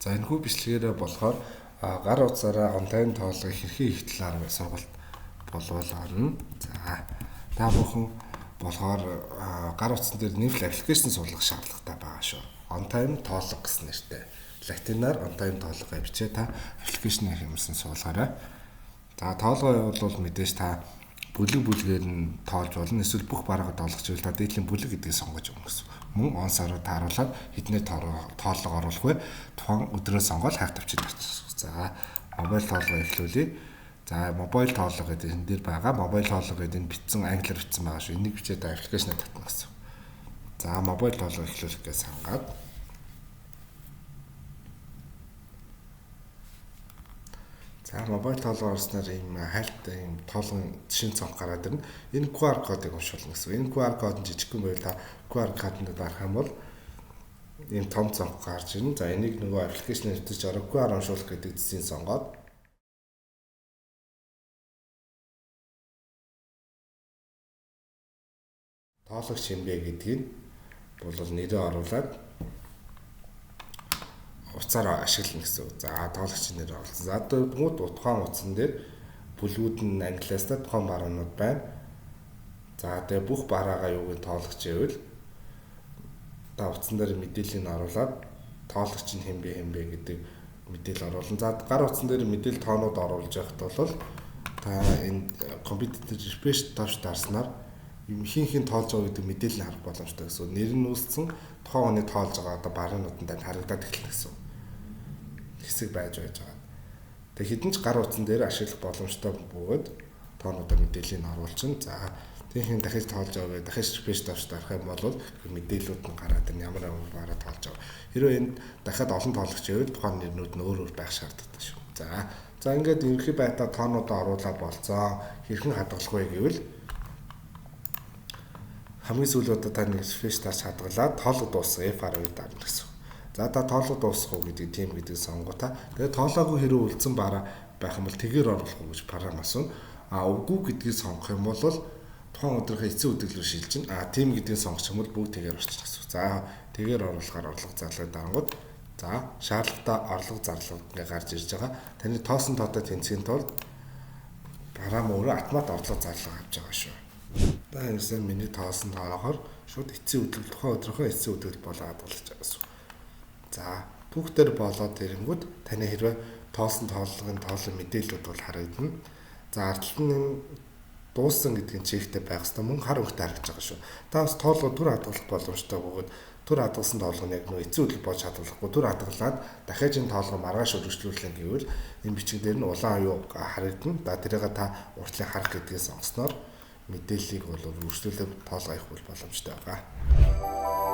За энэ хүү бичлэгээрээ болохоор гар утсаараа онлайн тоолгыг хэрхэн их талаар сургалт болуулаарна. За та бүхэн болохоор гар утсан дээр нэвл аппликейшн суулгах шаардлагатай байгаа шүү. On time тоолго гэсэн нэртэй. Латинаар on time тоолго бичээ та аппликейшн хэмжсэн суулгаарай. За тоолгоо бол мэдээж та бүлгээр нь тоолж болно. Эсвэл бүх бараагаа тоолгож ивэл та дээдлийн бүлэг гэдгийг сонгож өгнө гэсэн. Мөн он сараар тааруулаад хэдний тоолго оруулах вэ? Тухайн өдрөө сонгоод хайх тавьчих тачих. За мобайл тоолго эхлүүлье. За мобайл тоолго гэдэг энэ дээр байгаа. Мобайл тоолго гэдэг энэ бичсэн англиар бичсэн байгаа шүү. Энийг бичээд аппликейшнээ татна гэсэн. За мобайл тоолго эхлүүлэх гэж сангаад. За мобайл тоолго орсноор ийм хайлттай ийм тоолгын жишээ цонх гараад ирнэ. Энэ QR кодыг уншуулна гэсэн. Энэ QR код нь жижигхэн байвал та QR кодонд дарах юм бол ийм том цонх гарч ирнэ. За энийг нөгөө аппликейшнээр хэвтэж орох QR уншуулах гэдэг зэсийг сонгоод тоологч хэмбэ гэдгийг бол нэрээ оруулаад уцаар ашиглана гэсэн. За тоологчийн нэр оруулсан. За тэгмүүд тухайн утсан дээр бүлгүүд нь англиас та тухайн баруунууд байна. За тэгээ бүх бараагаа юуг нь тоологч ивэл та утсан дээр мэдээллийг оруулаад тоологч нь хэмбэ гэдэг мэдээлэл оруулна. За гар утсан дээр мэдээлэл тоонууд оруулж явахд бол та энэ компьютер дээр refresh товч дарснаар хин тоолж байгаа гэдэг мэдээлэл харах боломжтой гэсэн. Нэр нь үүссэн тухайн оны тоолж байгаа одоо баруунууд нь харагдаад эхэлнэ гэсэн хэсэг байж байгаа. Тэгээ хэдэн ч гар утсан дээр ашиглах боломжтой бөгөөд тоонуудаа мэдээллийг оруулчихна. За тийхэн дахиж тоолж байгаа вэ? Дахиж refresh товч дарах юм бол мэдээллүүд нь гараад ирнэ. Ямар бараа тоолж байгаа. Хэрвээ энэ дахиад олон тоологч ивэл тухайн нэрнүүд нь өөр байх шаардлагатай шүү. За ингээд ерөнхий байдлаар тоонуудаа оруулаад болцоо. Хэрхэн хадгалах вэ гэвэл хамгийн сүүл удаа та нэг refresh тааш хадгалаад тоолго дууссан F12 дарна гэсэн. За та тоолго дуусах уу гэдэг тийм гэдэг сонгоо та. Тэгээ тоолоогүй хэрэг үлдсэн бараа байх юм бол тэгээр оруулах уу гэж парам асууна. Үгүй гэдгийг сонгох юм бол тухайн өдрийнхөө эцсийн үдэглэлөөр шилжинэ. Тийм гэдгийг сонгох юм бол бүгд тэгээр орчих гэсэн. За тэгээр оруулахаар орлого зарлага дарангууд за шаардлагатай орлого зарлага гарч ирж байгаа. Таны тоосон тоотой тэнцгийн тулд бараа мөрөө автомат орлого зарлага авч байгаа шүү. Та энэсээ миний тоосон тоолохоор шууд эцсийн үдэглэл тухайн өдрийнхөө эцсийн үдэглэл болоод хадгалж байгаа гэсэн. За түүхтэр болоод ирэнгүүт таны хэрвээ тоосон тоолгын тоолын мэдээллүүд бол харагдана. За ардталт нь дууссан гэдгийг чектэй байх хэвээр мөн хар өгтөй харагдаж байгаа шүү. Та бас тоолго түр хадгалах боломжтой бөгөөд түр хадгалсан тоолго нь яг нөө эцсийн үдэглэл болж хадгалахгүй түр хадгалаад дахиад энэ тоолго маргааш үргэлжлүүлэх гэвэл энэ бичиг дээр нь улаан аюу харагдана. За тэрийг та уртлыг харах гэдгийг сонгосноор мэдээллийг бол үргэлжлүүлээд тоолгоо хийх боломжтой байгаа.